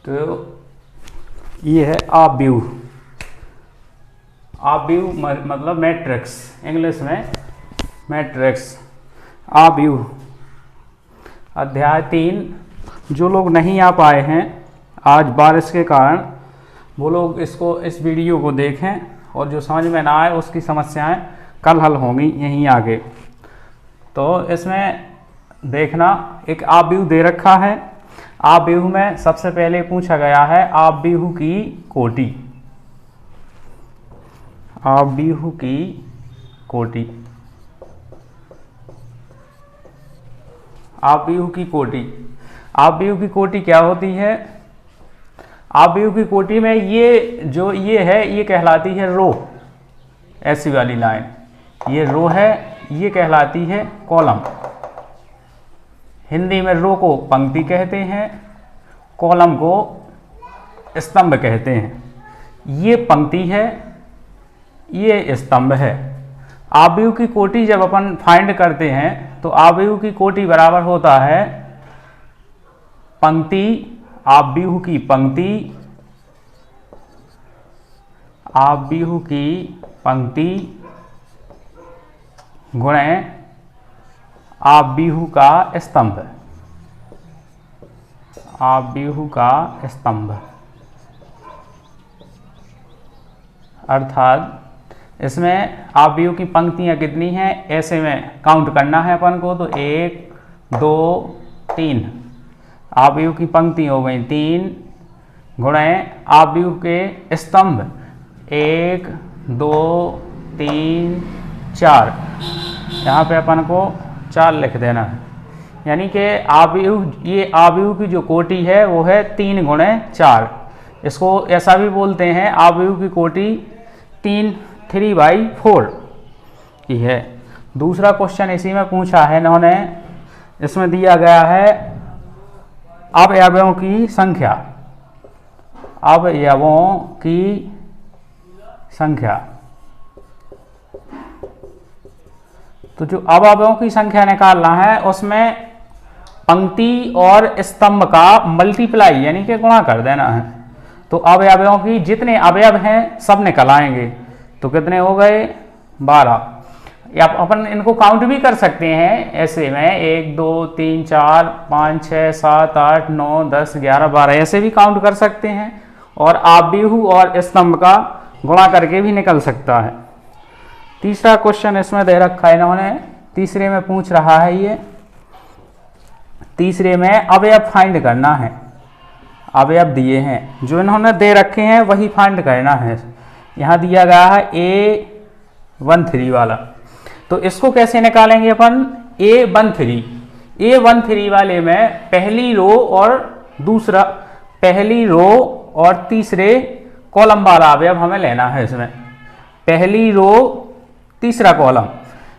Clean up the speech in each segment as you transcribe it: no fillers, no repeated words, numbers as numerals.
तो ये है ऑफ व्यू। ऑफ व्यू मतलब मैट्रिक्स, इंग्लिश में मैट्रिक्स। ऑफ व्यू अध्याय 3। जो लोग नहीं आ पाए हैं आज बारिश के कारण, वो लोग इस वीडियो को देखें, और जो समझ में ना आए उसकी समस्याएं कल हल होंगी यहीं आगे। तो इसमें देखना, एक ऑफ व्यू दे रखा है। ऑफ व्यू में सबसे पहले पूछा गया है ऑफ व्यू की कोटि। ऑफ व्यू की कोटि, ऑफ व्यू की कोटि। ऑफ व्यू की कोटि क्या होती है? ऑफ व्यू की कोटि में ये है, ये कहलाती है रो। ऐसी वाली लाइन, ये रो है, ये कहलाती है कॉलम। हिंदी में रो को पंक्ति कहते हैं, कॉलम को स्तंभ कहते हैं। ये पंक्ति है, ये स्तंभ है। ऑफ व्यू की कोटि जब अपन फाइंड करते हैं तो ऑफ व्यू की कोटि बराबर होता है पंक्ति, ऑफ व्यू की पंक्ति, ऑफ व्यू की पंक्ति गुणे ऑफ व्यू का स्तंभ। ऑफ व्यू का स्तंभ अर्थात इसमें ऑफ व्यू की पंक्तियां कितनी हैं, ऐसे में काउंट करना है अपन को। तो 1 2 3 ऑफ व्यू की पंक्ति हो गई 3 गुणे ऑफ व्यू के स्तंभ 1 2 3 4। यहाँ पे अपन को 4 लिख देना है, यानी कि ऑफ व्यू, ये ऑफ व्यू की जो कोटि है वो है 3 गुणे 4। इसको ऐसा भी बोलते हैं ऑफ व्यू की कोटि 3/4 की है। दूसरा क्वेश्चन इसी में पूछा है इन्होंने, इसमें दिया गया है अवयवों की संख्या। अवयवों की संख्या, तो जो अवयवों की संख्या निकालना है उसमें पंक्ति और स्तंभ का मल्टीप्लाई यानी कि गुणा कर देना है। तो अवयवों की जितने अवयव हैं सब निकल आएंगे। तो कितने हो गए? 12। या अपन इनको काउंट भी कर सकते हैं ऐसे में, 1 2 3 4 5 6 7 8 9 10 11 12 ऐसे भी काउंट कर सकते हैं। और ऑफ व्यू और स्तंभ का गुणा करके भी निकल सकता है। तीसरा क्वेश्चन इसमें दे रखा है इन्होंने, तीसरे में पूछ रहा है ये। तीसरे में अवयव फाइंड करना है। अवयव दिए हैं, जो इन्होंने दे रखे हैं वही फाइंड करना है। यहाँ दिया गया है A13 वाला, तो इसको कैसे निकालेंगे अपन? A13 वाले में पहली रो और तीसरे कॉलम वाला अवयव हमें लेना है। इसमें पहली रो तीसरा कॉलम,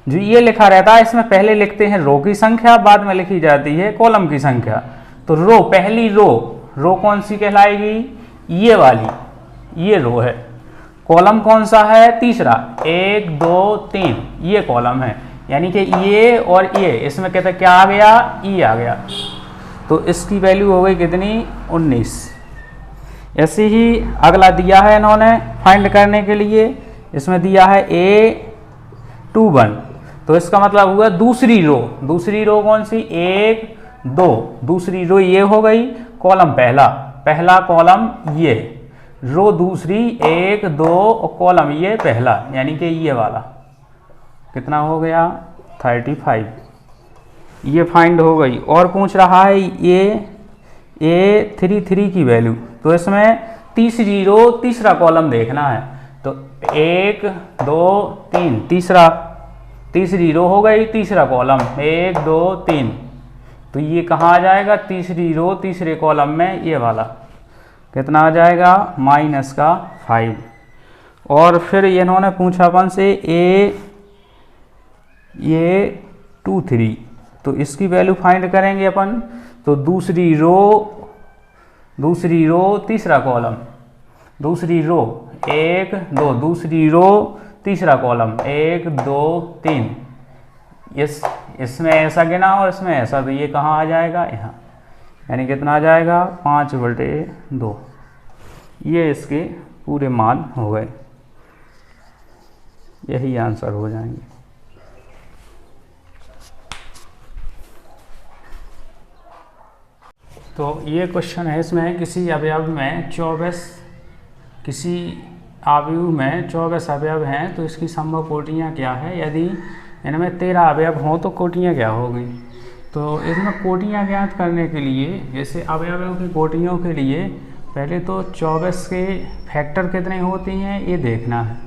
जो ये लिखा रहता है इसमें पहले लिखते हैं रो की संख्या, बाद में लिखी जाती है कॉलम की संख्या। तो रो, पहली रो कौन सी कहलाएगी? ये वाली, ये रो है। कॉलम कौन सा है? तीसरा, 1 2 3 ये कॉलम है, यानी कि ये और ये, इसमें कहते क्या आ गया? ई आ गया। तो इसकी वैल्यू हो गई कितनी? 19। ऐसे ही अगला दिया है इन्होंने फाइंड करने के लिए, इसमें दिया है A21, तो इसका मतलब हुआ दूसरी रो। दूसरी रो कौन सी? 1 2, दूसरी रो ये हो गई, कॉलम पहला कॉलम ये, रो दूसरी 1 2 और कॉलम ये पहला, यानी कि ये वाला। कितना हो गया? 35। ये फाइंड हो गई। और पूछ रहा है ये A33 की वैल्यू, तो इसमें तीसरी रो तीसरा कॉलम देखना है। तो 1 2 3 तीसरी रो हो गई, तीसरा कॉलम 1 2 3, तो ये कहाँ आ जाएगा? तीसरी रो तीसरे कॉलम में ये वाला। कितना आ जाएगा? -5। और फिर इन्होंने पूछा अपन से A23, तो इसकी वैल्यू फाइंड करेंगे अपन। तो दूसरी रो तीसरा कॉलम, दूसरी रो 1 2, दूसरी रो तीसरा कॉलम 1 2 3, इसमें ऐसा गिना और इसमें ऐसा, तो ये कहाँ आ जाएगा? यहाँ। यानी कितना आ जाएगा 5/2। ये इसके पूरे मान हो गए, यही आंसर हो जाएंगे। तो ये क्वेश्चन है, इसमें किसी अवयव में 24 अवयव हैं तो इसकी संभव कोटियाँ क्या है। यदि इनमें 13 अवयव हों तो कोटियाँ क्या होगी। तो इसमें कोटियाँ ज्ञात करने के लिए, जैसे अवयवों की कोटियों के लिए पहले तो 24 के फैक्टर कितने होती हैं ये देखना है।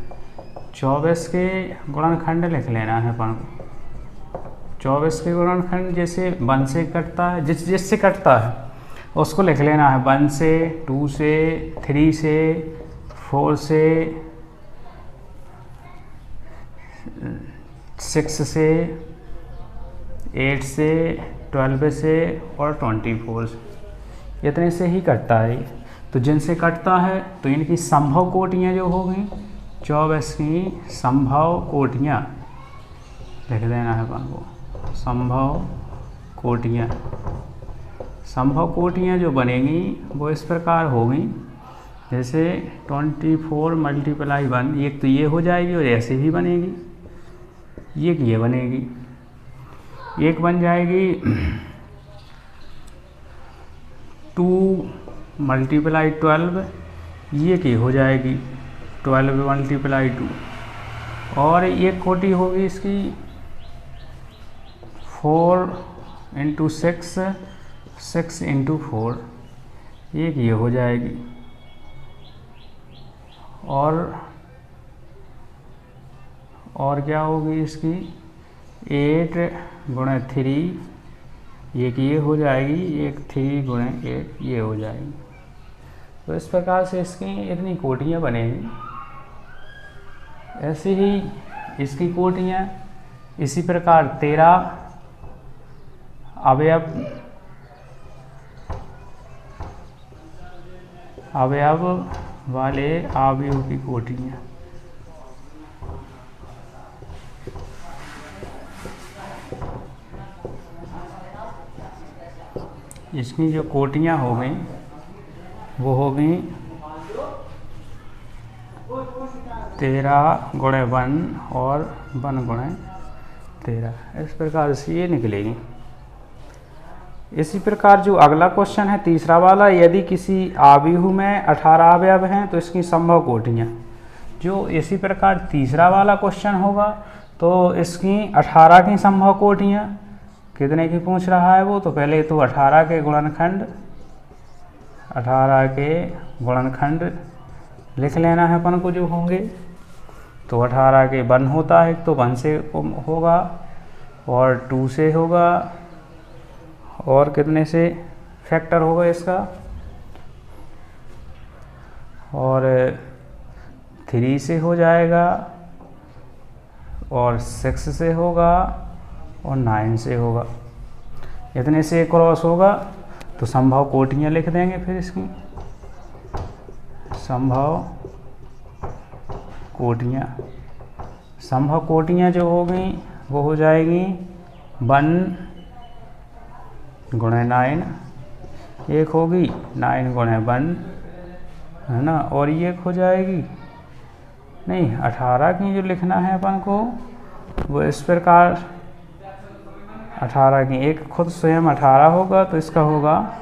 24 के गुणनखंड लिख लेना है अपन को। 24 के गुणनखंड जैसे 1 से कटता है, जिससे कटता है उसको लिख लेना है। 1 से, 2 से, 3 से, 4 से, 6 से, 8 से, 12 से और 24 से, इतने से ही कटता है। तो जिनसे कटता है तो इनकी संभव कोटियाँ जो होंगी 24 की संभव कोटियाँ लिख देना है अपन को। संभव कोटियाँ जो बनेंगी वो इस प्रकार होगी, जैसे 24 × 1, एक तो ये हो जाएगी और ऐसे भी बनेगी, एक ये बनेगी, एक बन जाएगी 2 × 12, ये की हो जाएगी 12 × 2, और एक कोटि होगी इसकी 4 × 6, 6 × 4, एक ये हो जाएगी, और क्या होगी इसकी 8 × 3, एक ये हो जाएगी, एक 3 × 8 ये हो जाएगी। तो इस प्रकार से इसकी इतनी कोटियाँ बनेंगी। ऐसे ही इसकी कोटियाँ, इसी प्रकार 13 अवयव वाले अवयव की कोटियाँ। इसकी जो कोटियाँ हो गई वो हो गई 13 × 1 और 1 × 13। इस प्रकार से ये निकलेगी। इसी प्रकार जो अगला क्वेश्चन है तीसरा वाला, यदि किसी आव्यूह में 18 अवयव हैं तो इसकी संभव कोटियाँ। जो इसी प्रकार तीसरा वाला क्वेश्चन होगा तो इसकी 18 की संभव कोटियाँ कितने की पूछ रहा है वो। तो पहले तो 18 के गुणनखंड लिख लेना है अपन को जो होंगे। तो 18 के 1 होता है तो 1 से होगा, और 2 से होगा, और कितने से फैक्टर होगा इसका, और 3 से हो जाएगा, और 6 से होगा, और 9 से होगा। इतने से क्रॉस होगा तो संभव कोटियाँ लिख देंगे। फिर इसकी संभव कोटियाँ जो हो गई वो हो जाएगी 1 × 9, एक होगी 9 × 1, है ना, और ये हो जाएगी नहीं 18 की जो लिखना है अपन को वो इस प्रकार 18 की एक खुद स्वयं 18 होगा तो इसका होगा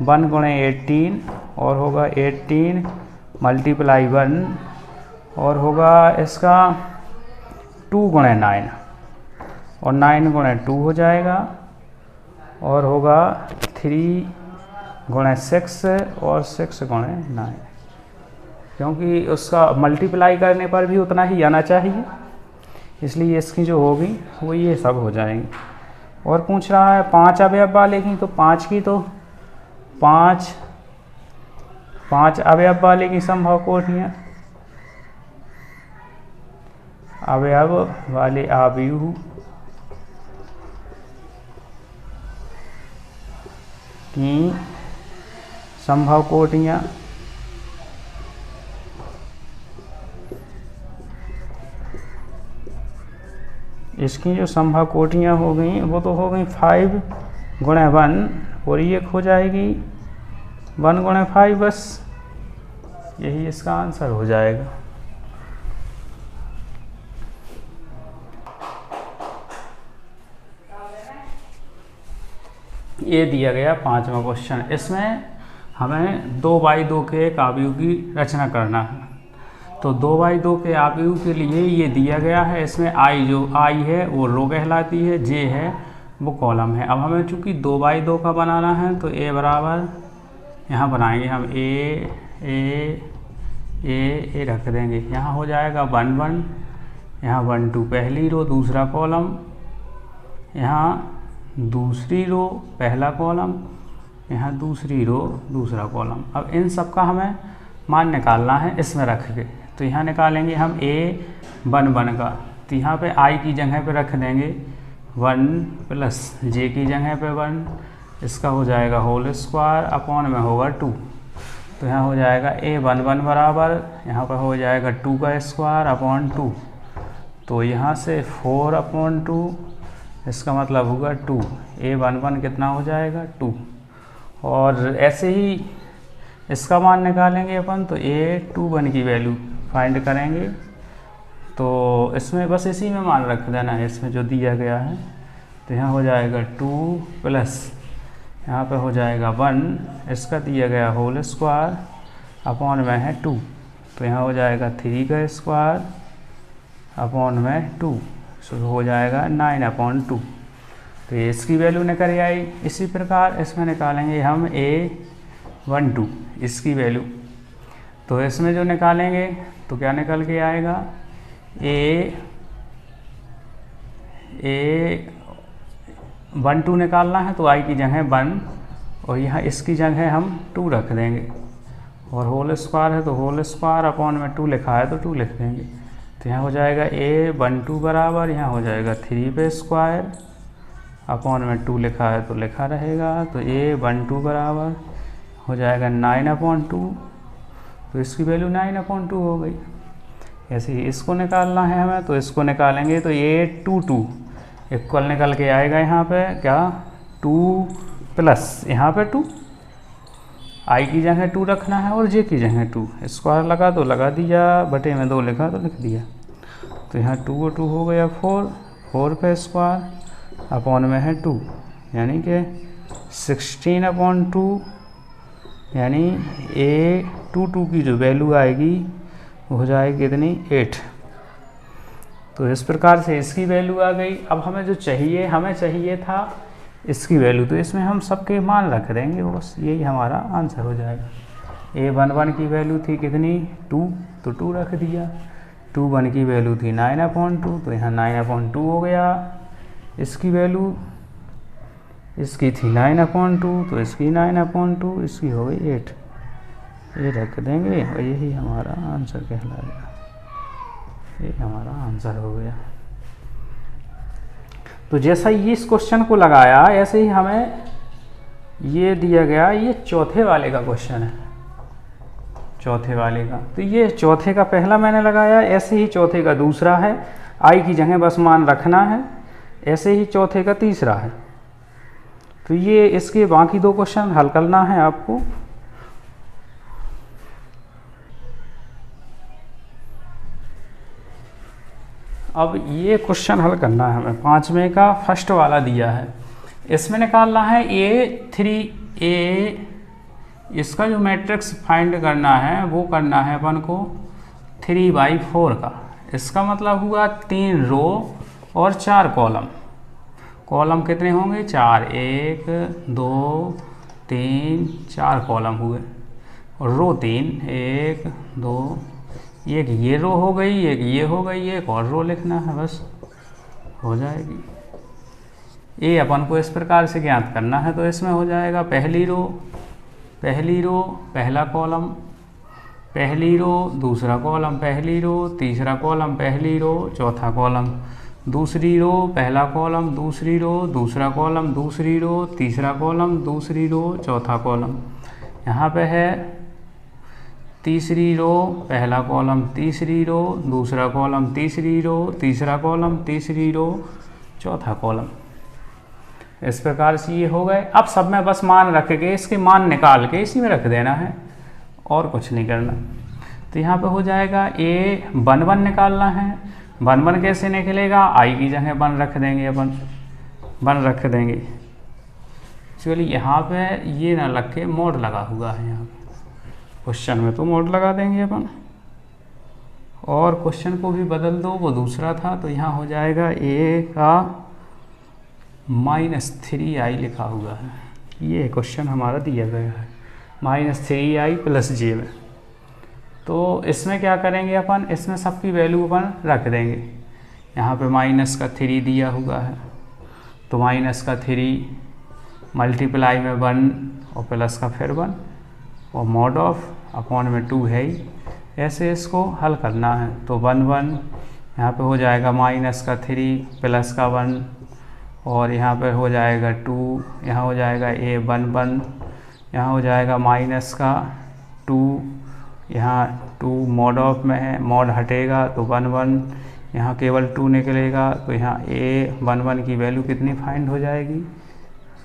1 × 18, और होगा 18 × 1, और होगा इसका 2 × 9, और 9 × 2 हो जाएगा, और होगा 3 × 6 और 6 × 9, क्योंकि उसका मल्टीप्लाई करने पर भी उतना ही आना चाहिए, इसलिए इसकी जो होगी वो ये सब हो जाएंगी। और पूछ रहा है 5 अवयव वाले की, तो 5 की तो 5 अवयव वाले की संभव कोटियाँ। अवयव वाले आव्यूह की संभव कोटियाँ। इसकी जो संभव कोटियाँ हो गई वो तो हो गई 5 गुणे 1 और ये हो जाएगी 1 गुणे 5, बस यही इसका आंसर हो जाएगा। ये दिया गया 5वां क्वेश्चन। इसमें हमें 2/2 के एक आव्यूह की रचना करना है। तो 2/2 के आव्यूह के लिए ये दिया गया है। इसमें आई है वो रो कहलाती है, जे है वो कॉलम है। अब हमें चूँकि 2/2 का बनाना है तो ए बराबर यहाँ बनाएंगे हम ए रख देंगे। यहाँ हो जाएगा 1 1, यहाँ 1 2 पहली रो दूसरा कॉलम, यहाँ दूसरी रो पहला कॉलम, यहाँ दूसरी रो दूसरा कॉलम। अब इन सब का हमें मान निकालना है इसमें रख के। तो यहाँ निकालेंगे हम A1 1 का, तो यहाँ पे I की जगह पे रख देंगे 1 प्लस J की जगह पे 1, इसका हो जाएगा होल स्क्वायर अपॉन में होगा 2। तो यहाँ हो जाएगा A1 1 बराबर, यहाँ पर हो जाएगा 2 का स्क्वायर अपॉन 2। तो यहाँ से 4 अपॉन 2, इसका मतलब होगा 2। A1 1 कितना हो जाएगा 2। और ऐसे ही इसका मान निकालेंगे अपन, तो A21 की वैल्यू फाइंड करेंगे। तो इसमें बस इसी में मान रख देना है, इसमें जो दिया गया है। तो यहाँ हो जाएगा 2 प्लस यहाँ पे हो जाएगा 1, इसका दिया गया होल स्क्वायर अपॉन में है 2। तो यहाँ हो जाएगा 3 का स्क्वायर अपॉन में 2, सो हो जाएगा 9/2। तो ये इसकी वैल्यू निकल आई। इसी प्रकार इसमें निकालेंगे हम A12 इसकी वैल्यू। तो इसमें जो निकालेंगे तो क्या निकल के आएगा, A12 निकालना है तो I की जगह 1 और यहाँ इसकी जगह हम 2 रख देंगे, और होल स्क्वायर है तो होल स्क्वायर अपॉन में 2 लिखा है तो 2 लिख देंगे। तो यहाँ हो जाएगा A12 बराबर, यहाँ हो जाएगा 3 पे स्क्वायर अपॉन में 2 लिखा है तो लिखा रहेगा। तो A12 बराबर हो जाएगा 9/2। तो इसकी वैल्यू 9/2 हो गई। ऐसे ही इसको निकालना है हमें, तो इसको निकालेंगे तो A22 इक्वल निकल के आएगा यहाँ पे क्या 2 प्लस यहाँ पे 2, I की जगह 2 रखना है और J की जगह 2, स्क्वायर लगा तो लगा दिया, बटे में 2 लिखा तो लिख दिया। तो यहाँ 2 और 2 हो गया 4 पे स्क्वायर अपॉन में है 2, यानी कि 16/2, यानी A22 की जो वैल्यू आएगी वो हो जाएगी कितनी 8। तो इस प्रकार से इसकी वैल्यू आ गई। अब हमें जो चाहिए, हमें चाहिए था इसकी वैल्यू, तो इसमें हम सबके मान रख देंगे, बस यही हमारा आंसर हो जाएगा। A11 की वैल्यू थी कितनी 2, तो 2 रख दिया। 21 की वैल्यू थी 9/2, तो यहाँ 9/2 हो गया। इसकी वैल्यू इसकी थी 9/2, तो इसकी 9/2, इसकी हो गई 8। ये रख देंगे और यही हमारा आंसर कहलाएगा। ये हमारा आंसर हो गया। तो जैसा ही इस क्वेश्चन को लगाया, ऐसे ही हमें ये दिया गया, ये चौथे वाले का क्वेश्चन है, चौथे वाले का। तो ये चौथे का पहला मैंने लगाया, ऐसे ही चौथे का दूसरा है, आई की जगह बस मान रखना है। ऐसे ही चौथे का तीसरा है। तो ये इसके बाकी 2 क्वेश्चन हल करना है आपको। अब ये क्वेश्चन हल करना है हमें, 5वें का फर्स्ट वाला दिया है। इसमें निकालना है A3A, इसका जो मैट्रिक्स फाइंड करना है वो करना है अपन को 3/4 का। इसका मतलब हुआ 3 रो और 4 कॉलम। कॉलम कितने होंगे 4, 1 2 3 4 कॉलम हुए, और रो 3, 1 2, एक ये रो हो गई, एक ये हो गई, एक और रो लिखना है, बस हो जाएगी। ये अपन को इस प्रकार से ज्ञात करना है। तो इसमें हो जाएगा पहली रो पहला कॉलम, पहली रो दूसरा कॉलम पहली रो, तीसरा कॉलम पहली रो चौथा कॉलम, दूसरी रो पहला कॉलम दूसरी रो दूसरा कॉलम दूसरी रो तीसरा कॉलम दूसरी रो चौथा कॉलम। यहाँ पे है तीसरी रो पहला कॉलम तीसरी रो दूसरा कॉलम तीसरी रो तीसरा कॉलम तीसरी रो चौथा कॉलम। इस प्रकार से ये हो गए। अब सब में बस मान रख के इसके मान निकाल के इसी में रख देना है और कुछ नहीं करना। तो यहाँ पे हो जाएगा ए 1 निकालना है। 1 कैसे निकलेगा, आई की जगह 1 रख देंगे अपन, 1 रख देंगे। चलिए यहाँ पे ये ना लग के मोड लगा हुआ है, यहाँ पे क्वेश्चन में तो मोड लगा देंगे अपन, और क्वेश्चन को भी बदल दो, वो दूसरा था। तो यहाँ हो जाएगा ए का -3i लिखा हुआ है, ये क्वेश्चन हमारा दिया गया है -3i + j में। तो इसमें क्या करेंगे अपन, इसमें सबकी वैल्यू अपन रख देंगे। यहाँ पे -3 दिया हुआ है, तो -3 मल्टीप्लाई में 1 और प्लस का फिर 1 और मॉड ऑफ अपॉन में 2 है ही। ऐसे इसको हल करना है। तो 1 1 यहाँ पे हो जाएगा -3 प्लस का 1 और यहाँ पर हो जाएगा 2, यहाँ हो जाएगा a 1 1, यहाँ हो जाएगा -2, यहाँ 2 मॉड ऑफ में है, मॉड हटेगा तो 1 1, यहाँ केवल 2 निकलेगा। तो यहाँ a 1 1 की वैल्यू कितनी फाइंड हो जाएगी,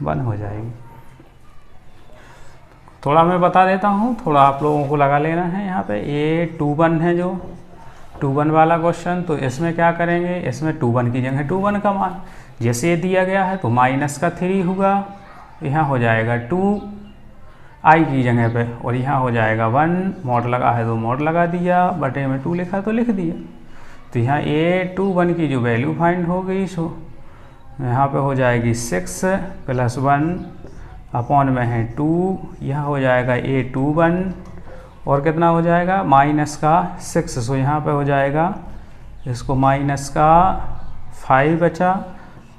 1 हो जाएगी। थोड़ा मैं बता देता हूँ, थोड़ा आप लोगों को लगा लेना है। यहाँ पे a 2 1 है, जो 2 1 वाला क्वेश्चन, तो इसमें क्या करेंगे, इसमें 2 1 की जगह 2 1 का मान जैसे ये दिया गया है तो -3 होगा, यहाँ हो जाएगा 2 i की जगह पे, और यहाँ हो जाएगा 1, मॉड लगा है तो मॉड लगा दिया, बटे में 2 लिखा तो लिख दिया। तो यहाँ a 2 1 की जो वैल्यू फाइंड हो गई, सो यहाँ पे हो जाएगी 6 + 1 अपॉन में है 2, यह हो जाएगा a 2 1 और कितना हो जाएगा -6, सो यहाँ पे हो जाएगा इसको -5 बचा,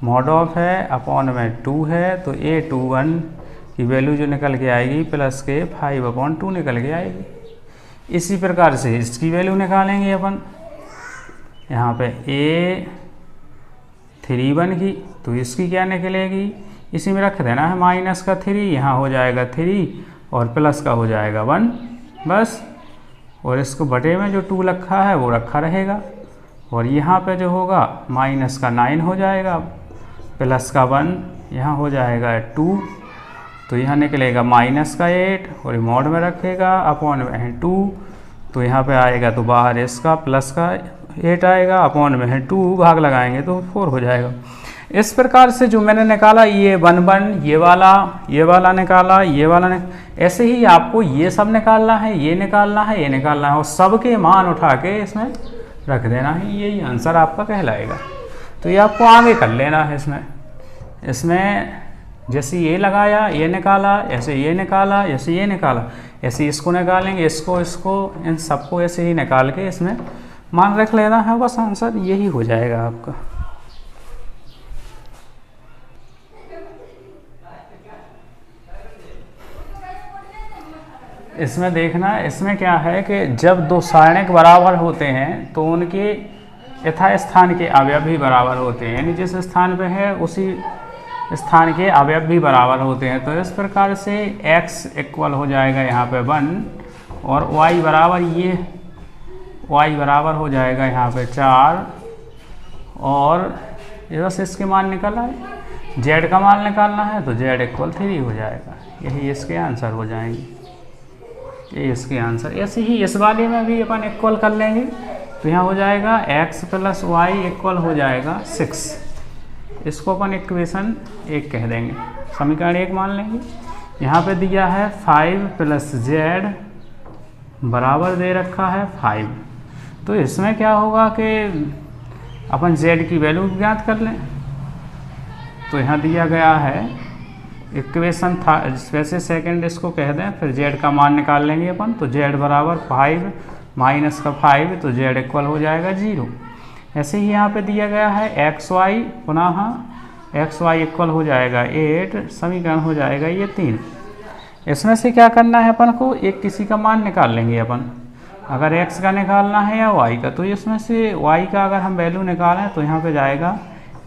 मॉड ऑफ है अपॉन में 2 है, तो a 2 1 की वैल्यू जो निकल के आएगी प्लस के 5/2 निकल के आएगी। इसी प्रकार से इसकी वैल्यू निकालेंगे अपन। यहाँ पे a 3 1 की, तो इसकी क्या निकलेगी, इसी में रख देना है -3, यहाँ हो जाएगा 3 और प्लस का हो जाएगा 1 बस, और इसको बटे में जो 2 रखा है वो रखा रहेगा, और यहाँ पे जो होगा -9 हो जाएगा, प्लस का 1, यहाँ हो जाएगा 2, तो यहाँ निकलेगा -8 और मॉड में रखेगा अपॉन में है 2, तो यहाँ पे आएगा तो बाहर इसका प्लस का 8 आएगा, अपॉन में है 2, भाग लगाएंगे तो 4 हो जाएगा। इस प्रकार से जो मैंने निकाला ये 1 1, ये वाला निकाला, ये वाला ऐसे ही आपको ये सब निकालना है, ये निकालना है, ये निकालना है, और सबके मान उठा के इसमें रख देना है, यही आंसर आपका कहलाएगा। तो ये आपको आगे कर लेना है। इसमें जैसे ये लगाया, ये निकाला, ऐसे ये निकाला, ऐसे ये निकाला, ऐसे इसको निकालेंगे, इसको इन सबको ऐसे ही निकाल के इसमें मान रख लेना है, बस आंसर यही हो जाएगा आपका। इसमें देखना, इसमें क्या है कि जब 2 सारणिक बराबर होते हैं तो उनके यथास्थान के अवयव भी बराबर होते हैं, यानी जिस स्थान पे है उसी स्थान के अवयव भी बराबर होते हैं। तो इस प्रकार से x इक्वल हो जाएगा यहाँ पे 1 और y बराबर हो जाएगा यहाँ पे 4, और बस इसके मान निकला है, z का मान निकालना है तो z इक्वल 3 हो जाएगा। यही इसके आंसर हो जाएंगे, ये इसके आंसर। ऐसे ही इस वाले में भी अपन इक्वल कर लेंगे, तो यहाँ हो जाएगा x + y इक्वल हो जाएगा 6। इसको अपन इक्वेशन 1 कह देंगे, समीकरण 1 मान लेंगे। यहाँ पे दिया है 5 + z बराबर दे रखा है 5, तो इसमें क्या होगा कि अपन z की वैल्यू ज्ञात कर लें। तो यहाँ दिया गया है इक्वेशन था, वैसे सेकंड इसको कह दें, फिर z का मान निकाल लेंगे अपन। तो z बराबर 5 -5, तो z इक्वल हो जाएगा 0। ऐसे ही यहाँ पे दिया गया है xy, पुनः xy इक्वल हो जाएगा 8, समीकरण हो जाएगा ये 3। इसमें से क्या करना है अपन को, एक किसी का मान निकाल लेंगे अपन। अगर x का निकालना है या y का, तो इसमें से y का अगर हम वैल्यू निकालें तो यहाँ पे जाएगा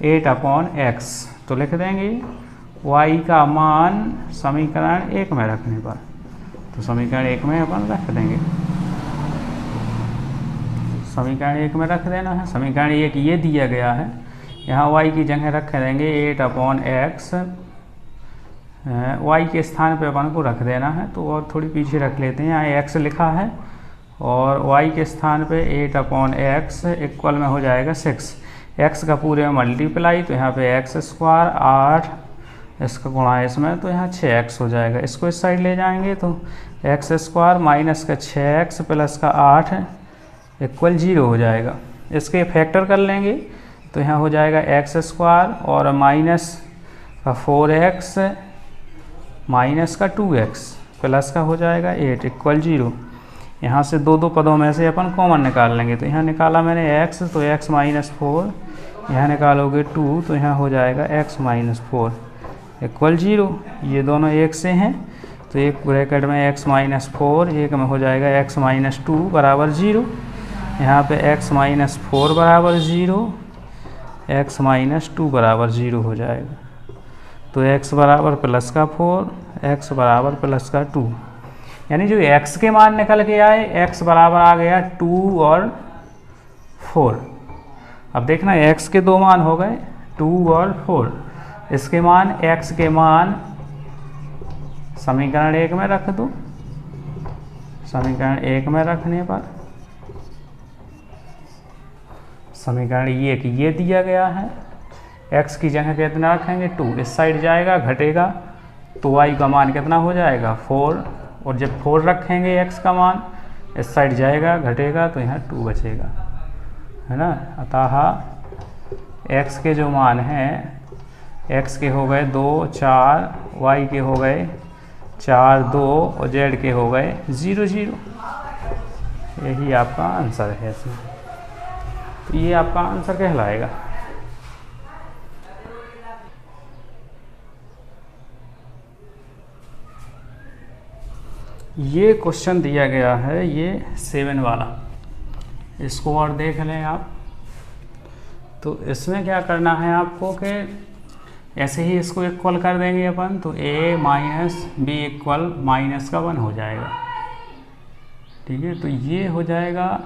8/x, तो लिख देंगे y का मान समीकरण 1 में रखने पर, तो समीकरण 1 में अपन रख देंगे, समीकरण 1 में रख देना है। समीकरण 1 ये दिया गया है यहाँ y की जगह रख देंगे 8/x, y के स्थान पे अपन को रख देना है, तो और थोड़ी पीछे रख लेते हैं। यहाँ x लिखा है और y के स्थान पे 8/x इक्वल में हो जाएगा 6, x का पूरे में मल्टीप्लाई, तो यहाँ पे x स्क्वायर 8, इसका गुणा इसमें, तो यहाँ 6x हो जाएगा। इसको इस साइड ले जाएंगे तो x स्क्वायर माइनस का 6x प्लस का 8 इक्वल 0 हो जाएगा। इसके फैक्टर कर लेंगे तो यहाँ हो जाएगा x स्क्वायर और माइनस का 4x माइनस का 2x प्लस का हो जाएगा 8 इक्वल 0। यहाँ से दो पदों में से अपन कॉमन निकाल लेंगे, तो यहाँ निकाला मैंने x, तो x माइनस 4, यहाँ निकालोगे 2, तो यहाँ हो जाएगा x माइनस 4 इक्वल 0। ये दोनों एक से हैं, तो एक ब्रैकेट में x माइनस 4, एक में हो जाएगा x माइनस 2 बराबर 0। यहाँ पे x माइनस 4 बराबर 0, x माइनस 2 बराबर 0 हो जाएगा। तो x बराबर प्लस का 4, x बराबर प्लस का 2, यानी जो x के मान निकल के आए, x बराबर आ गया 2 और 4। अब देखना x के दो मान हो गए 2 और 4, इसके मान x के मान समीकरण 1 में रख दो। समीकरण 1 में रखने पर समीकरण ये दिया गया है, x की जगह कितना रखेंगे 2, इस साइड जाएगा घटेगा, तो y का मान कितना हो जाएगा 4, और जब 4 रखेंगे x का मान इस साइड जाएगा घटेगा, तो यहाँ 2 बचेगा, है ना। अतः x के जो मान हैं, x के हो गए 2 4, y के हो गए 4 2 और z के हो गए 0 0। यही आपका आंसर है इसमें, तो ये आपका आंसर कहलाएगा। ये क्वेश्चन दिया गया है, ये 7 वाला, इसको और देख लें आप। तो इसमें क्या करना है आपको कि ऐसे ही इसको इक्वल कर देंगे अपन, तो a minus b equal minus का 1 हो जाएगा, ठीक है। तो ये हो जाएगा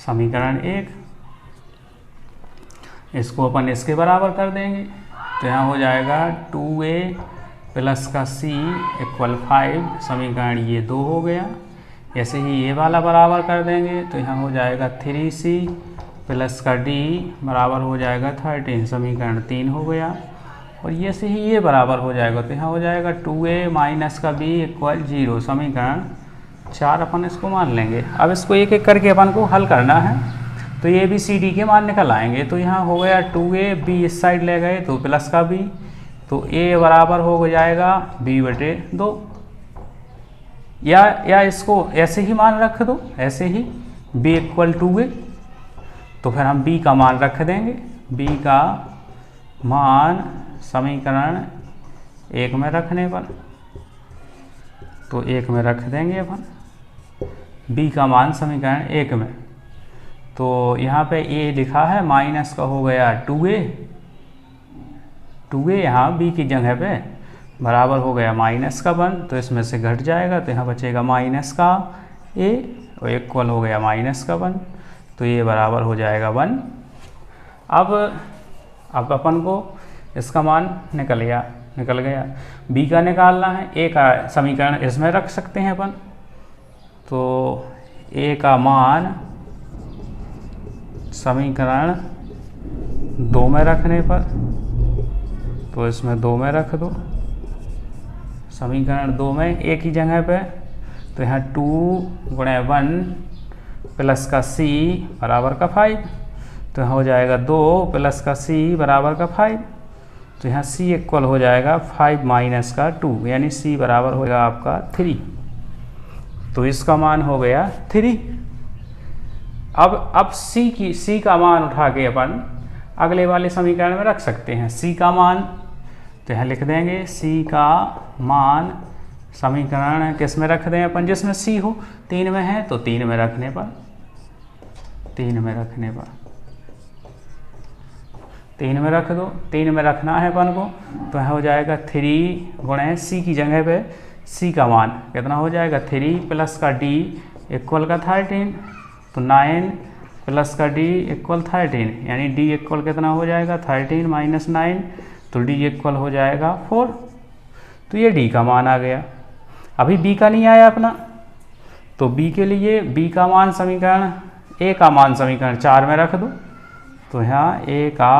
समीकरण 1। इसको अपन इसके बराबर कर देंगे, तो यहाँ हो जाएगा 2a प्लस का c इक्वल 5, समीकरण ये 2 हो गया। ऐसे ही ये वाला बराबर कर देंगे, तो यहाँ हो जाएगा 3c प्लस का d बराबर हो जाएगा 13, समीकरण 3 हो गया। और ये से ही ये बराबर हो जाएगा, तो यहाँ हो जाएगा 2a माइनस का b इक्वल 0, समीकरण 4 अपन इसको मान लेंगे। अब इसको एक एक करके अपन को हल करना है, तो ये भी सी डी के मान निकल आएंगे। तो यहाँ हो गया 2a, b इस साइड ले गए तो प्लस का b, तो a बराबर हो जाएगा b/2, या इसको ऐसे ही मान रख दो, ऐसे ही b इक्वल 2a, तो फिर हम b का मान रख देंगे। b का मान समीकरण 1 में रखने पर, तो 1 में रख देंगे अपन b का मान समीकरण 1 में। तो यहाँ पे a लिखा है, माइनस का हो गया 2a, यहाँ b की जगह पे बराबर हो गया माइनस का 1, तो इसमें से घट जाएगा, तो यहाँ बचेगा माइनस का a और इक्वल हो गया माइनस का 1, तो ये बराबर हो जाएगा 1। अब अपन को इसका मान निकल गया। b का निकालना है, a का समीकरण इसमें रख सकते हैं अपन, तो a का मान समीकरण 2 में रखने पर, तो इसमें 2 में रख दो, समीकरण 2 में a की जगह पे, तो यहाँ 2 गुणे 1 प्लस का c बराबर का 5, तो यहाँ हो जाएगा 2 प्लस का c बराबर का 5, तो यहाँ c इक्वल हो जाएगा 5 माइनस का 2, यानी c बराबर हो जाएगा आपका 3, तो इसका मान हो गया 3। अब c का मान उठा के अपन अगले वाले समीकरण में रख सकते हैं। c का मान तो यहाँ लिख देंगे, c का मान समीकरण किस में रख दें अपन, जिसमें c हो, 3 में है तो 3 में रखने पर 3 में रख दो, 3 में रखना है अपन को, तो यहाँ हो जाएगा 3 गुणे c की जगह पे c का मान कितना हो जाएगा 3 प्लस का d इक्वल का 13, तो 9 प्लस का डी इक्वल 13, यानी डी इक्वल कितना हो जाएगा 13 माइनस 9, तो डी इक्वल हो जाएगा 4। तो ये डी का मान आ गया। अभी बी का नहीं आया अपना, तो बी के लिए बी का मान समीकरण ए का मान समीकरण 4 में रख दो। तो यहाँ ए का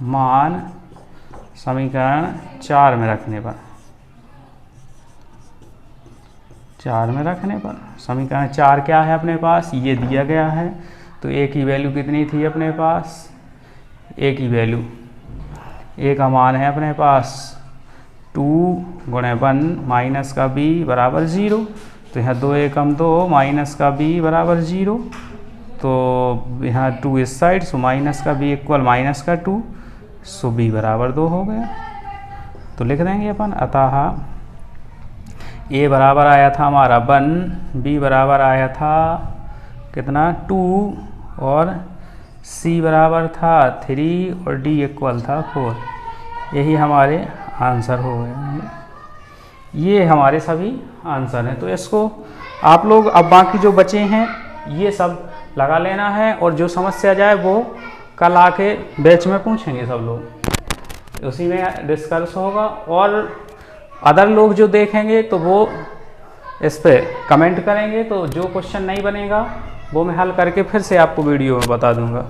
मान समीकरण 4 में रखने पर, 4 में रखने पर समीकरण 4 क्या है अपने पास, ये दिया गया है। तो ए की वैल्यू कितनी थी अपने पास, ए की वैल्यू, ए का मान है अपने पास 2 गुणे 1 माइनस का बी बराबर 0। तो यहाँ 2 एकम 2 माइनस का बी बराबर 0। तो यहाँ 2 इस साइड, सो माइनस का बी इक्वल माइनस का 2, सो बी बराबर 2 हो गया। तो लिख देंगे अपन, अतः ए बराबर आया था हमारा 1, बी बराबर आया था कितना 2, और सी बराबर था 3 और डी इक्वल था 4। यही हमारे आंसर हो गए। ये हमारे सभी आंसर हैं। तो इसको आप लोग अब बाकी जो बचे हैं ये सब लगा लेना है, और जो समस्या जाए वो कल आके बैच में पूछेंगे सब लोग, उसी में डिस्कस होगा। और अदर लोग जो देखेंगे तो वो इस पे कमेंट करेंगे, तो जो क्वेश्चन नहीं बनेगा वो मैं हल करके फिर से आपको वीडियो में बता दूंगा।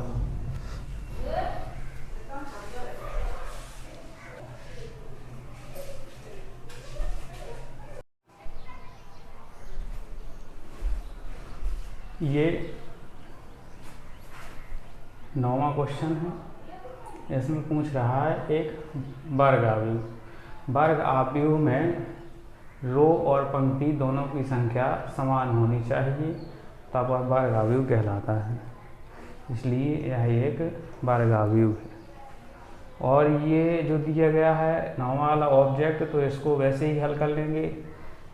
ये 9वां क्वेश्चन है। इसमें पूछ रहा है एक वर्ग आव्यूह। वर्ग आव्यूह में रो और पंक्ति दोनों की संख्या समान होनी चाहिए, तब वह वर्ग आव्यूह कहलाता है। इसलिए यह एक वर्ग आव्यूह है। और ये जो दिया गया है 9वां वाला ऑब्जेक्ट, तो इसको वैसे ही हल कर लेंगे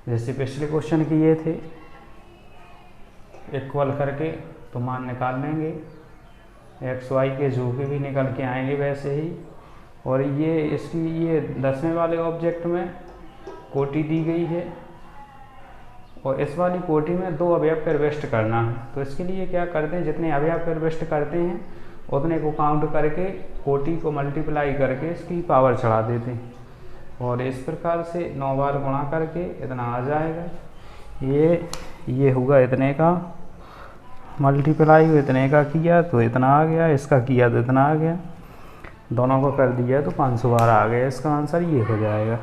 जैसे पिछले क्वेश्चन किए थे, इक्वल करके तो मान निकाल लेंगे, एक्स वाई के जो भी निकल के आएंगे वैसे ही। और ये इसकी ये 10वें वाले ऑब्जेक्ट में कोटि दी गई है, और इस वाली कोटि में 2 अवयव प्रविष्ट करना है। तो इसके लिए क्या करते हैं, जितने अवयव प्रविष्ट करते हैं उतने को काउंट करके कोटि को मल्टीप्लाई करके इसकी पावर चढ़ा देते हैं, और इस प्रकार से 9 बार गुणा करके इतना आ जाएगा। ये होगा इतने का, मल्टीप्लाई इतने का किया तो इतना आ गया, इसका किया तो इतना आ गया, दोनों को कर दिया तो 500 बार आ गया। इसका आंसर ये हो जाएगा।